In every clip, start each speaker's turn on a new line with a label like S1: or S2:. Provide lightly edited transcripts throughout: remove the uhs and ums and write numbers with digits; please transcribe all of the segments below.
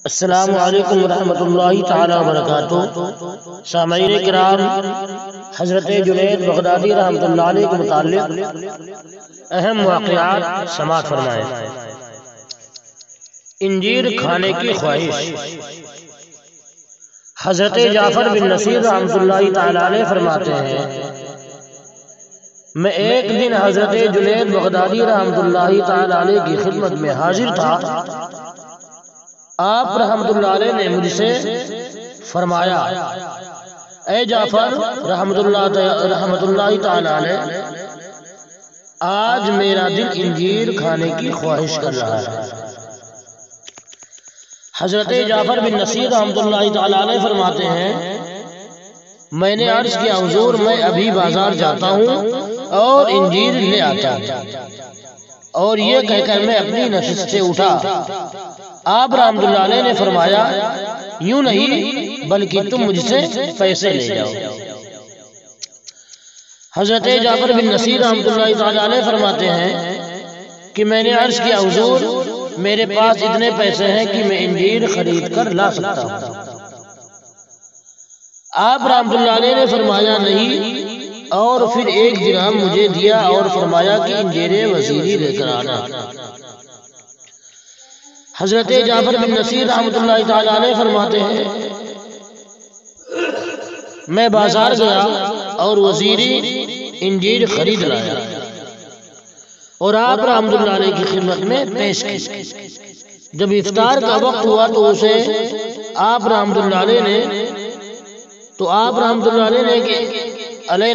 S1: السلام علیکم ورحمۃ اللہ تعالی وبرکاتہ۔ سامعین کرام، حضرت جنید بغدادی رحمۃ اللہ علیہ کے متعلق اہم واقعات سماعت فرمائیں۔ انجیر کھانے کی خواہش۔ حضرت جعفر بن نصیر رحمۃ اللہ تعالی علیہ فرماتے ہیں، میں ایک دن حضرت جنید بغدادی رحمۃ اللہ تعالی علیہ کی خدمت میں حاضر تھا۔ آپ رحمۃ اللہ علیہ نے مجھ سے فرمایا، اے جعفر رحمۃ اللہ تعالی علیہ، آج میرا دل انجیر کھانے کی خواہش کر رہا ہے۔ حضرت جعفر بن نصیر رحمۃ اللہ تعالی علیہ فرماتے ہیں، میں نے عرض کیا، حضور میں ابھی بازار جاتا ہوں اور انجیر لے آتا ہوں، اور یہ کہہ کر میں اپنی نشست سے اٹھا۔ آپ رحمۃ اللہ علیہ نے فرمایا، یوں نہیں بلکہ تم مجھ سے پیسے لے جاؤ۔ حضرت جعفر بن نصیر رحمۃ اللہ تعالی علیہ فرماتے ہیں کہ میں نے عرض کیا، حضور میرے پاس اتنے پیسے ہیں کہ میں انجیر خرید کر لا سکتا ہوں۔ آپ رحمۃ اللہ علیہ نے فرمایا، نہیں، اور پھر ایک درہم مجھے دیا اور فرمایا کہ انجیر وزیری لے کر آنا۔ حضرت جعفر بن نصیر رحمۃ اللہ تعالی علیہ فرماتے ہیں، میں بازار گیا اور وزیری انجیر خرید لایا اور آپ رحمۃ اللہ علیہ کی خدمت میں پیش کی۔ جب افطار کا وقت ہوا تو اسے آپ رحمۃ اللہ علیہ نے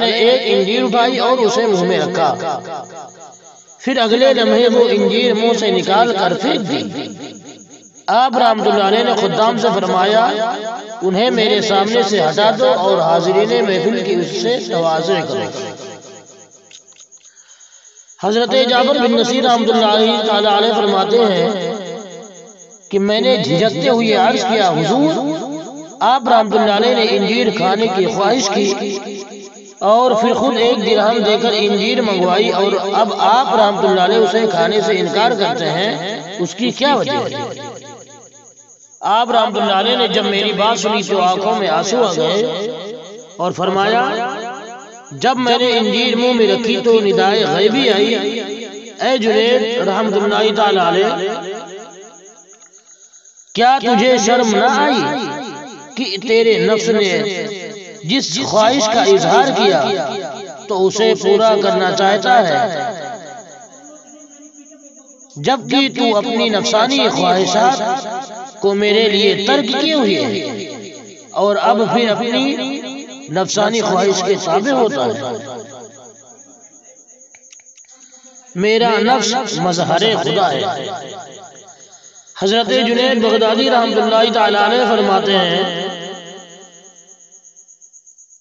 S1: ایک انجیر اٹھائی اور اسے منہ میں رکھا، پھر اگلے لمحے وہ انجیر منہ سے نکال کر پھینک دی۔ آپ رحمۃ اللہ علیہ نے خدام سے فرمایا، انہیں میرے سامنے سے ہٹا دو اور حاضرین محفل کی اس سے تواضع کرو۔ حضرت جعفر بن نصیر رحمۃ اللہ تعالی علیہ فرماتے ہیں کہ میں نے جھجکتے ہوئے عرض کیا، حضور آپ رحمۃ اللہ علیہ نے انجیر کھانے کی خواہش کی اور پھر خود ایک درہم دے کر انجیر منگوائی، اور اب آپ رحمۃ اللہ علیہ اسے کھانے سے انکار کرتے ہیں، اس کی کیا وجہ ہے؟ آپ رحمۃ اللہ علیہ نے جب میری بات سنی تو آنکھوں میں آنسو آ گئے اور فرمایا، جب میں نے انجیر منہ میں رکھی تو ندائے غیبی آئی، اے جنید رحمۃ اللہ تعالی علیہ، کیا تجھے شرم نہ آئی کہ تیرے نفس نے جس خواہش کا اظہار کیا تو اسے پورا کرنا چاہتا ہے، جبکہ تو اپنی نفسانی خواہشات کو میرے لیے ترک کیے ہوئے ہے اور اب پھر اپنی نفسانی خواہش کے تابع ہوتا ہے۔ میرا نفس مظہر خدا ہے۔ حضرت جنید بغدادی رحمۃ اللہ تعالی علیہ فرماتے ہیں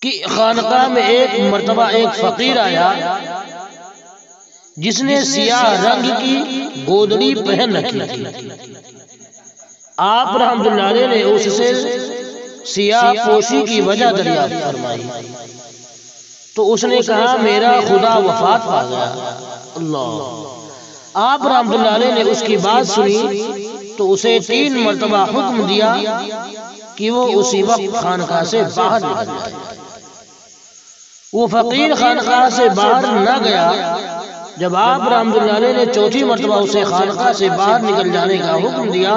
S1: کہ خانقاہ میں ایک مرتبہ ایک فقیر آیا جس نے سیاہ رنگ کی گودڑی پہن رکھی تھی۔ آپ رحمۃ اللہ علیہ نے اس سے سیاہ پوشی کی وجہ دریافت فرمائی تو اس نے کہا، میرا خدا وفات پا گیا۔ اللہ۔ آپ رحمۃ اللہ علیہ نے اس کی بات سنی تو اسے 3 مرتبہ حکم دیا کہ وہ اسی وقت خانقاہ سے باہر نکل جائے۔ وہ فقیر خانقاہ سے باہر نہ گیا۔ جب آپ رحمۃ اللہ علیہ نے 4تھی مرتبہ اسے خانقاہ سے باہر نکل جانے کا حکم دیا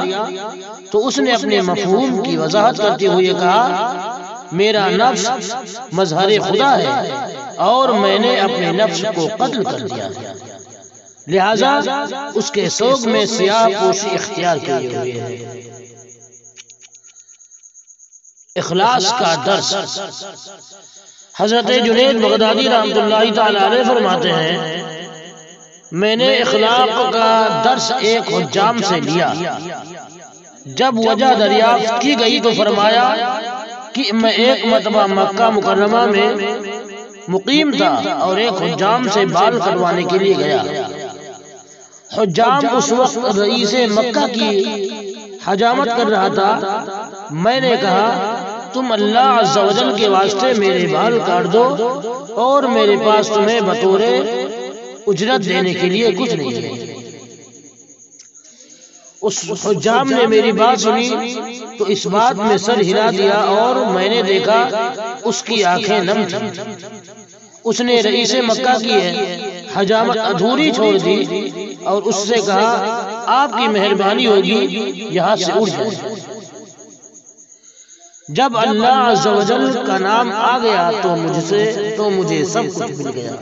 S1: تو اس نے اپنے مفہوم کی وضاحت کرتے ہوئے کہا، میرا نفس مظہر خدا ہے اور میں نے اپنے نفس کو قتل کر دیا، لہذا اس کے سوگ میں سیاہ پوشی اختیار کیے ہوئے ہے۔ اخلاص کا درس۔ حضرت جنید بغدادی رحمۃ اللہ تعالی علیہ فرماتے ہیں، میں نے اخلاق کا درس ایک حجام سے لیا۔ جب وجہ دریافت کی گئی تو فرمایا کہ میں ایک مرتبہ مکہ مکرمہ میں مقیم تھا اور ایک حجام سے بال کٹوانے کے لیے گیا۔ حجام اس وقت رئیس مکہ کی حجامت کر رہا تھا۔ میں نے کہا، تم اللہ عز و جل کے واسطے میرے بال کاٹ دو اور میرے پاس تمہیں بطور اجرت دینے کے لیے کچھ نہیں ہے۔ اس حجام نے میری بات سنی تو اس بات میں سر ہلا دیا اور میں نے دیکھا اس کی آنکھیں نم تھیں۔ اس نے رئیس مکہ کی حجامت ادھوری چھوڑ دی اور اس سے کہا آپ کی مہربانی ہوگی یہاں سے اٹھ جائے۔ جب اللہ عز و جل کا نام آ گیا تو مجھے سب کچھ مل گیا۔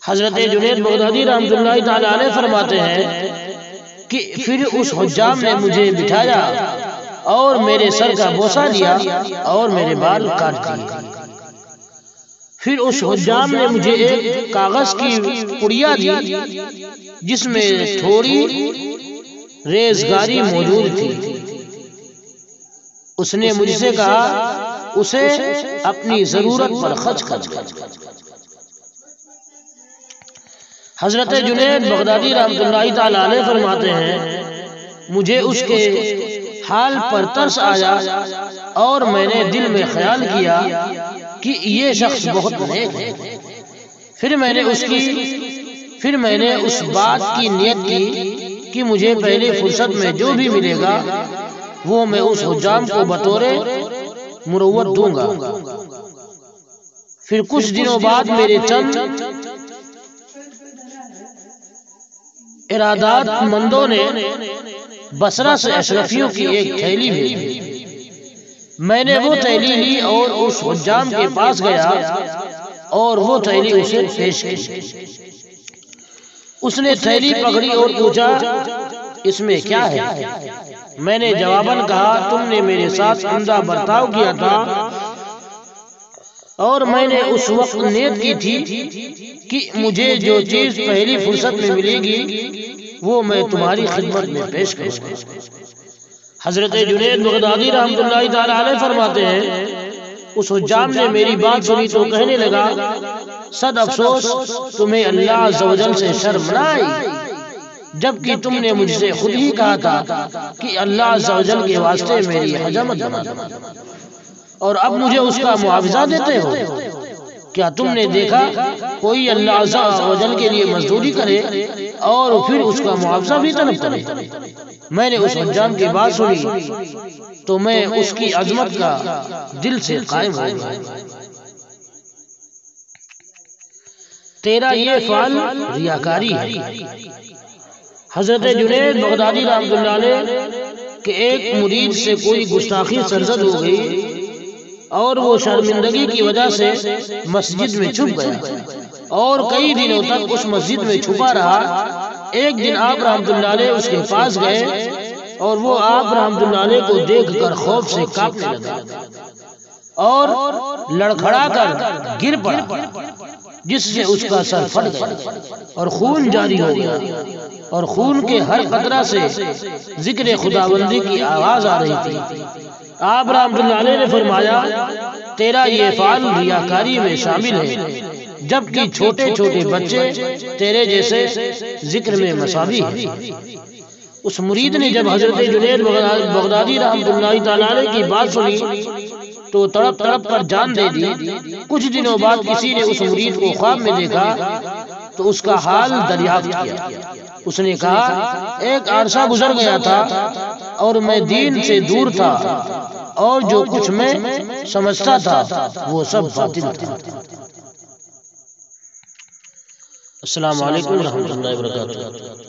S1: حضرت جنید بغدادی رحمۃ اللہ تعالی علیہ فرماتے ہیں کہ پھر اس حجام نے مجھے بٹھایا اور میرے سر کا بوسہ لیا اور میرے بال کاٹ دیے۔ پھر اس حجام نے مجھے ایک کاغذ کی پڑیا دی جس میں تھوڑی ریزگاری موجود تھی۔ اس نے مجھ سے کہا اسے اپنی ضرورت پر خرچ کر۔ حضرت جنید بغدادی رحمۃ اللہ تعالی علیہ فرماتے ہیں مجھے اس کے حال پر ترس آیا اور میں نے دل میں خیال کیا کہ یہ شخص بہت نیک ہے۔ پھر میں نے اس بات کی نیت کی کہ مجھے پہلی فرصت میں جو بھی ملے گا وہ میں اس حجام کو بطور مروت دوں گا۔ پھر کچھ دنوں بعد میرے چند ارادات مندوں نے بصرہ سے اشرفیوں کی ایک تھیلی بھیجی۔ میں نے وہ تھیلی لی اور اس حجام کے پاس گیا اور وہ تھیلی اسے پیش کی۔ اس نے تھیلی پکڑی اور پوچھا اس میں کیا ہے؟ میں نے جواباً کہا تم نے میرے ساتھ عمدہ برتاؤ کیا تھا اور میں نے اس وقت نیت کی تھی کہ مجھے جو چیز پہلی فرصت میں ملے گی وہ میں تمہاری خدمت میں پیش کروں گا۔ حضرت جنید بغدادی رحمۃ اللہ تعالی علیہ فرماتے ہیں اس حجام نے میری بات سنی تو کہنے لگا صد افسوس تمہیں اللہ عز و جل سے شرم نہ آئی جبکہ تم نے مجھ سے خود ہی کہا تھا کہ اللہ عز و جل کے واسطے میری حجامت بنا دو اور اب مجھے اس کا معاوضہ دیتے ہو۔ کیا تم نے دیکھا کوئی اللہ عز و جل کے لیے مزدوری کرے اور پھر اس کا معاوضہ بھی طلب کرے؟ میں نے اس حجام کی بات سنی تو میں اس کی عظمت کا دل سے قائم ہو گیا۔ تیرا یہ فعل ریاکاری ہے۔ حضرت جنید بغدادی رحمۃ اللہ علیہ کہ ایک مرید سے کوئی گستاخی سرزد ہو گئی اور وہ شرمندگی کی وجہ سے مسجد میں چھپ گیا اور کئی دنوں تک اس مسجد میں چھپا رہا۔ ایک دن آپ رحمۃ اللہ علیہ اس کے پاس گئے اور وہ آپ رحمۃ اللہ علیہ کو دیکھ کر خوف سے کانپنے لگا اور لڑکھڑا کر گر پڑا جس سے اس کا سر پھٹ گیا اور خون جاری ہو گیا اور خون کے ہر قطرہ سے ذکر خداوندی کی آواز آ رہی تھی۔ آپ رحمۃ اللہ علیہ نے فرمایا تیرا یہ فعل ریاکاری میں شامل ہے جبکہ چھوٹے چھوٹے بچے تیرے جیسے ذکر میں مساوی ہیں۔ اس مرید نے جب حضرت جنید بغدادی رحمۃ اللہ تعالی علیہ کی بات سنی تو تڑپ تڑپ کر جان دے دی۔ کچھ دنوں بعد کسی نے اس مرید کو خواب میں دیکھا تو اس کا حال دریافت کیا۔ اس نے کہا ایک عرصہ گزر گیا تھا اور میں دین سے دور تھا اور جو کچھ میں سمجھتا تھا وہ سب باطل تھا۔ السلام علیکم ورحمۃ اللہ وبرکاتہ۔